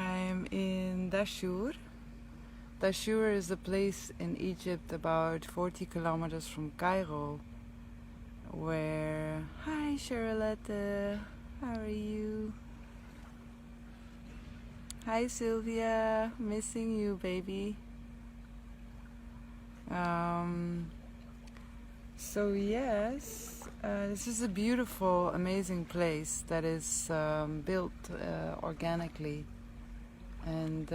I'm in Dashur. Dashur is a place in Egypt about 40 kilometers from Cairo, where... Hi Charlotte, how are you? Hi Sylvia, missing you baby. So yes, this is a beautiful, amazing place that is built organically, and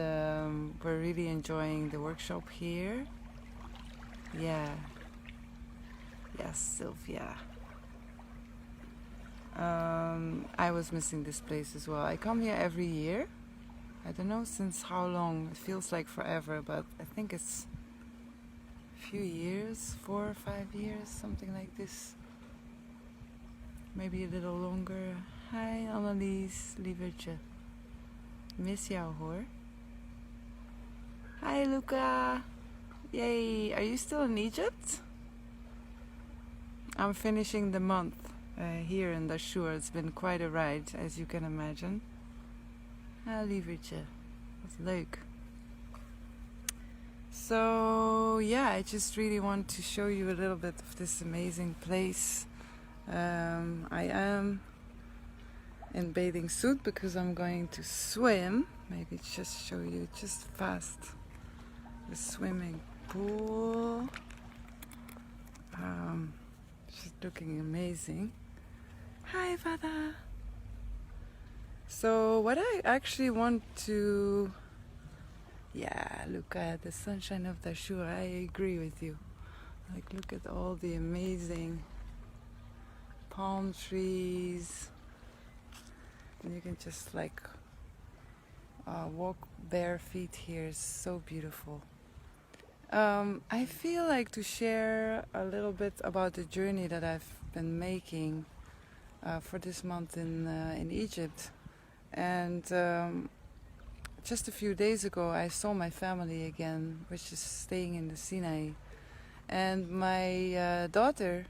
we're really enjoying the workshop here. Yeah. Yes, Sylvia. I was missing this place as well. I come here every year. I don't know since how long. It feels like forever, but I think it's a few years, 4 or 5 years, something like this. Maybe a little longer. Hi Annelies, lievertje. Miss jou hoor. Hi Luca. Yay, are you still in Egypt? I'm finishing the month here in Dashur. It's been quite a ride, as you can imagine. Lievertje, wat leuk. So yeah, I just really want to show you a little bit of this amazing place. I am in bathing suit because I'm going to swim. Maybe just show you just fast the swimming pool. She's looking amazing. Hi Vada. So what I actually want to... Yeah, look at the sunshine of Dashur. I agree with you. Like, look at all the amazing palm trees. And you can just like walk bare feet here. It's so beautiful. I feel like to share a little bit about the journey that I've been making for this month in Egypt. And just a few days ago I saw my family again, which is staying in the Sinai. And my daughter,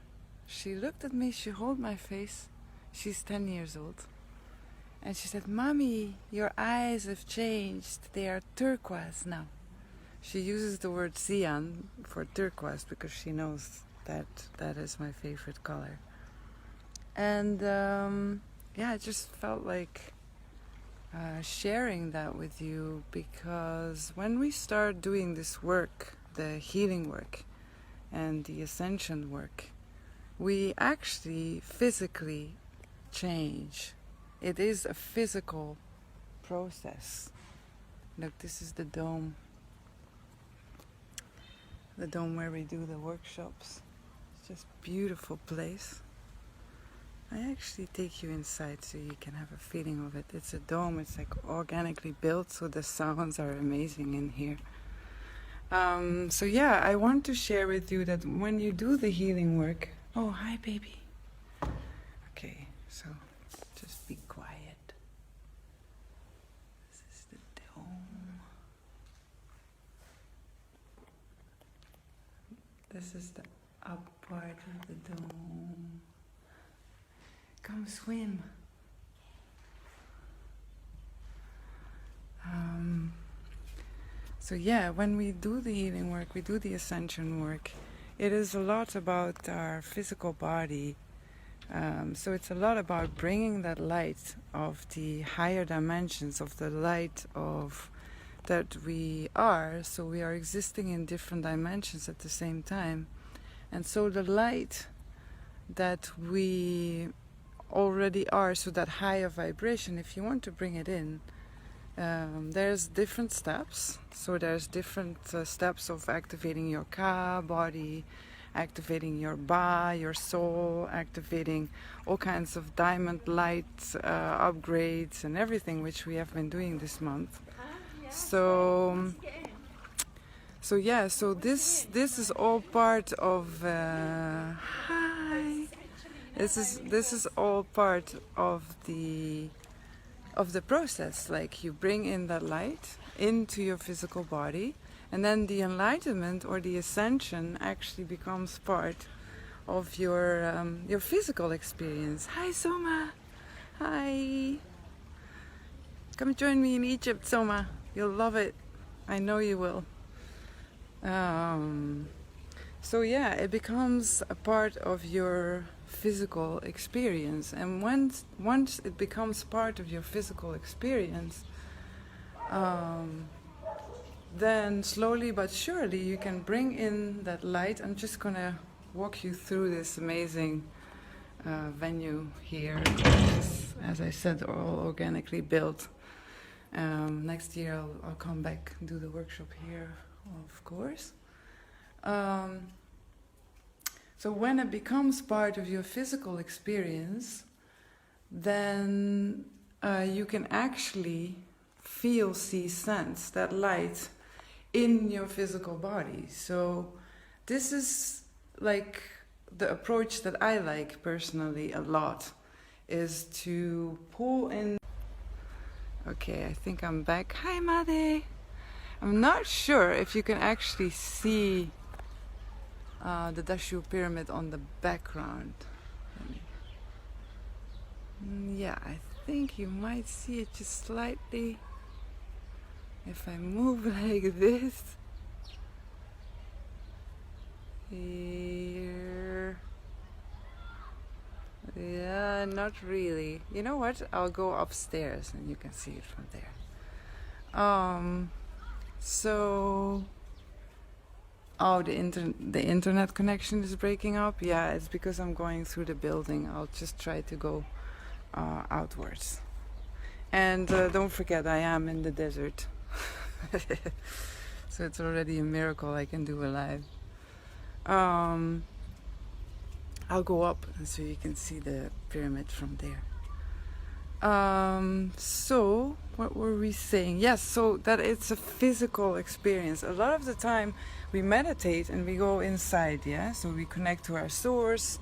she looked at me, she held my face. She's 10 years old. And she said, "Mommy, your eyes have changed. They are turquoise now." She uses the word cyan for turquoise because she knows that that is my favorite color. And yeah, I just felt like sharing that with you, because when we start doing this work, the healing work and the ascension work, we actually physically change. It is a physical process. Look, this is the dome. The dome where we do the workshops. It's just a beautiful place. I actually take you inside so you can have a feeling of it. It's a dome, it's like organically built, so the sounds are amazing in here. So yeah, I want to share with you that when you do the healing work... Oh, hi baby. Okay, so just be quiet. This is the dome. This is the up part of the dome. Come swim. So yeah, when we do the healing work, we do the ascension work, it is a lot about our physical body. So it's a lot about bringing that light of the higher dimensions, of the light of that we are. So we are existing in different dimensions at the same time. And so the light that we already are, so that higher vibration, if you want to bring it in, there's different steps. So there's different steps of activating your Ka body, activating your Ba, your soul, activating all kinds of diamond light upgrades and everything, which we have been doing this month. So yeah, so this is all part of hi. This is all part of the process. Like, you bring in that light into your physical body, and then the enlightenment or the ascension actually becomes part of your physical experience. Hi Soma. Hi. Come join me in Egypt, Soma. You'll love it. I know you will. So yeah, it becomes a part of your physical experience, and once it becomes part of your physical experience, then slowly but surely you can bring in that light. I'm just gonna walk you through this amazing venue here, which is, as I said, all organically built. Next year I'll come back and do the workshop here, of course. So when it becomes part of your physical experience, then you can actually feel, see, sense that light in your physical body. So this is like the approach that I like personally a lot, is to pull in. Okay, I think I'm back. Hi, Made. I'm not sure if you can actually see the Dashur pyramid on the background. Yeah, I think you might see it just slightly if I move like this. Here. Yeah, not really. You know what? I'll go upstairs and you can see it from there. So... Oh, the internet connection is breaking up? Yeah, it's because I'm going through the building. I'll just try to go outwards. And don't forget, I am in the desert. So it's already a miracle I can do a live. I'll go up so you can see the pyramid from there. So what were we saying? Yes, so that it's a physical experience. A lot of the time we meditate and we go inside, yeah? So we connect to our source,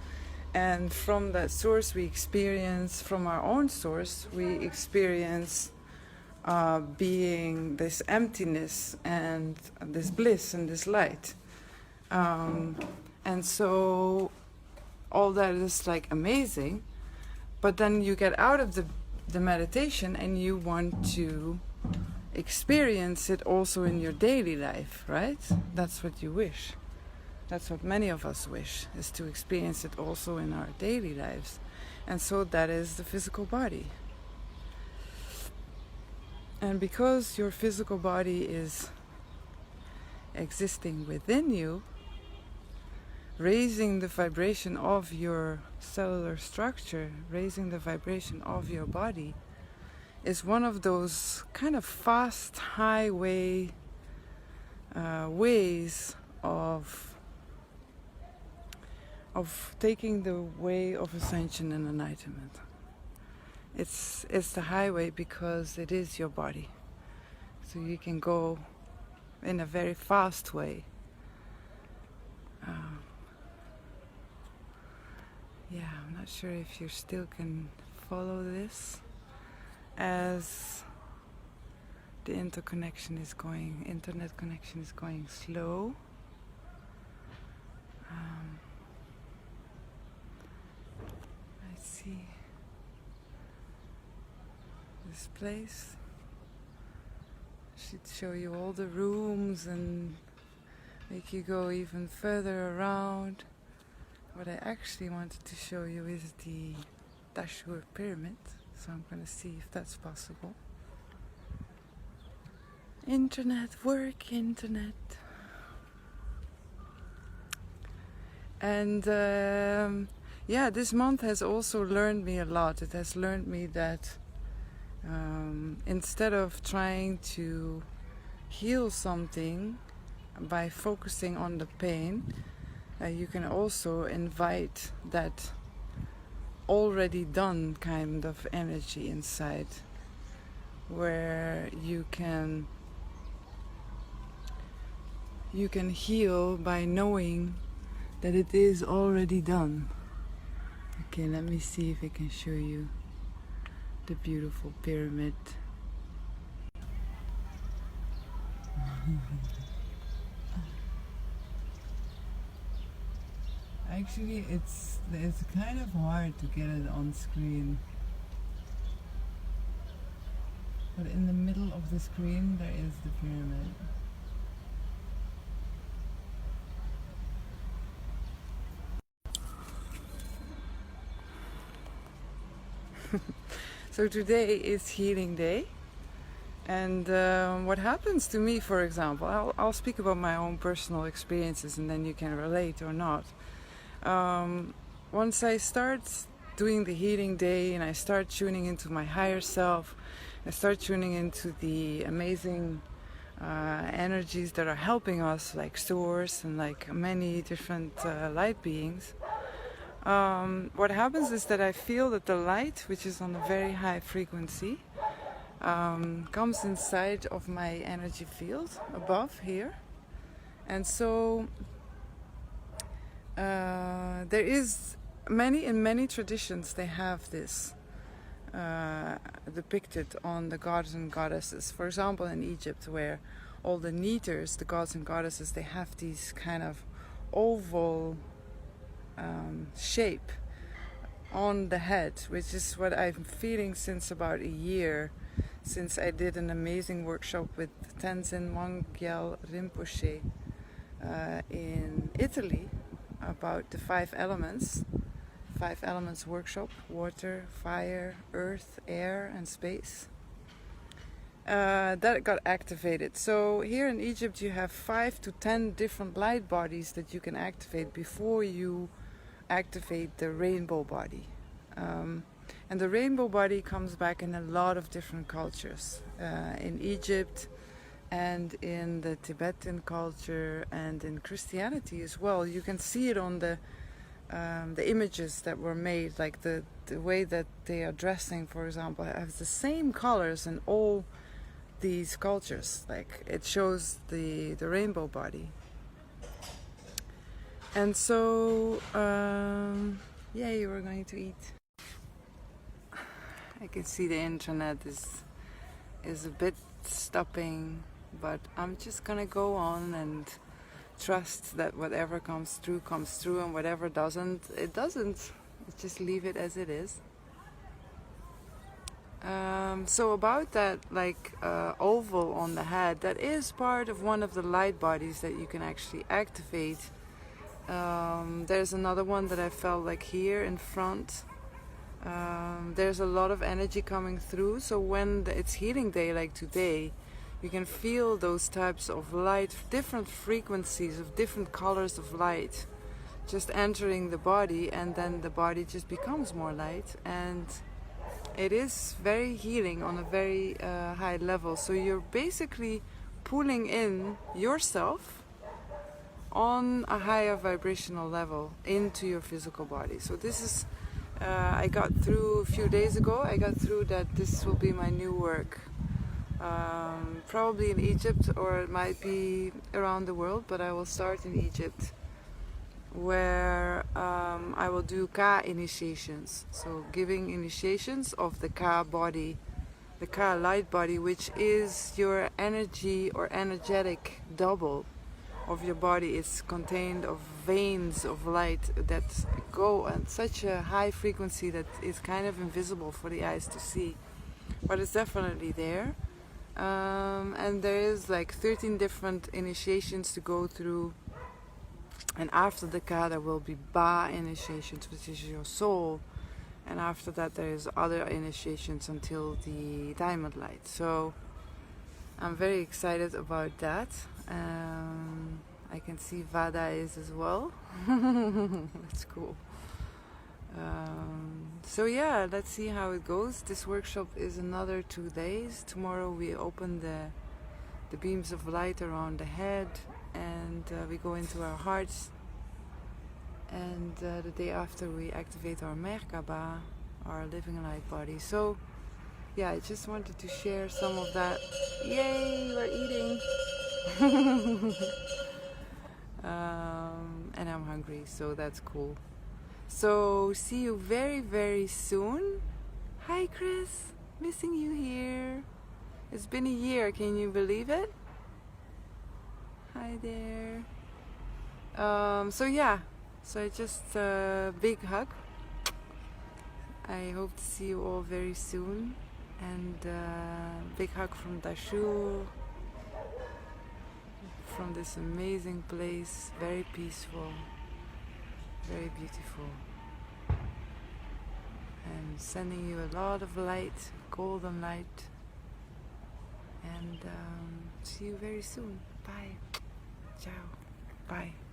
and from that source we experience, from our own source, we experience being this emptiness and this bliss and this light. And so all that is like amazing, but then you get out of the meditation and you want to experience it also in your daily life, right? That's what you wish. That's what many of us wish, is to experience it also in our daily lives. And so that is the physical body. And because your physical body is existing within you, raising the vibration of your cellular structure, raising the vibration of your body, is one of those kind of fast highway ways of taking the way of ascension and enlightenment. It's the highway because it is your body. So you can go in a very fast way. Yeah, I'm not sure if you still can follow this, as the internet connection is going slow. I see this place. Should show you all the rooms and make you go even further around. What I actually wanted to show you is the Dashur pyramid, so I'm going to see if that's possible. Internet, work, internet. And yeah, this month has also learned me a lot. It has learned me that instead of trying to heal something by focusing on the pain, you can also invite that already done kind of energy inside, where you can heal by knowing that it is already done. Okay, let me see if I can show you the beautiful pyramid. Actually, it's kind of hard to get it on screen. But in the middle of the screen there is the pyramid. So today is healing day, and what happens to me, for example, I'll speak about my own personal experiences and then you can relate or not. Once I start doing the healing day and I start tuning into my higher self, I start tuning into the amazing energies that are helping us, like source and like many different light beings. What happens is that I feel that the light, which is on a very high frequency, comes inside of my energy field above here. And so there is in many traditions they have this depicted on the gods and goddesses. For example, in Egypt, where all the kneaders, the gods and goddesses, they have these kind of oval shape on the head, which is what I'm feeling since about a year, since I did an amazing workshop with Tenzin Wangyal Rinpoche in Italy about the 5 elements workshop: water, fire, earth, air and space. That got activated. So here in Egypt you have 5 to 10 different light bodies that you can activate before you activate the rainbow body. And the rainbow body comes back in a lot of different cultures. In Egypt and in the Tibetan culture and in Christianity as well. You can see it on the images that were made, like the way that they are dressing, for example, has the same colors in all these cultures. Like it shows the rainbow body. And so, yay, we're going to eat. I can see the internet is a bit stopping, but I'm just gonna go on and trust that whatever comes through, and whatever doesn't, it doesn't. Just leave it as it is. So about that, like oval on the head, that is part of one of the light bodies that you can actually activate. There's another one that I felt like here in front. There's a lot of energy coming through, so when it's healing day like today, you can feel those types of light, different frequencies of different colors of light just entering the body, and then the body just becomes more light, and it is very healing on a very high level. So you're basically pulling in yourself on a higher vibrational level into your physical body. So this is I got through a few days ago. I got through that this will be my new work, probably in Egypt, or it might be around the world, but I will start in Egypt, where I will do Ka initiations. So giving initiations of the Ka body, the Ka light body, which is your energy or energetic double of your body. Is contained of veins of light that go at such a high frequency that it's kind of invisible for the eyes to see, but it's definitely there. And there is like 13 different initiations to go through, and after the Ka there will be Ba initiations, which is your soul, and after that there is other initiations until the diamond light. So I'm very excited about that. I can see Vada is as well. That's cool. So yeah, let's see how it goes. This workshop is another 2 days. Tomorrow we open the beams of light around the head, and we go into our hearts, and the day after we activate our Merkaba, our living light body. So yeah, I just wanted to share some of that. Yay, we're eating. And I'm hungry, so that's cool. So see you very, very soon. Hi Chris, missing you here. It's been a year, can you believe it? Hi there. So yeah, so just a big hug. I hope to see you all very soon. And big hug from Dashur, from this amazing place, very peaceful, very beautiful. And sending you a lot of light, golden light. And see you very soon. Bye. Ciao. Bye.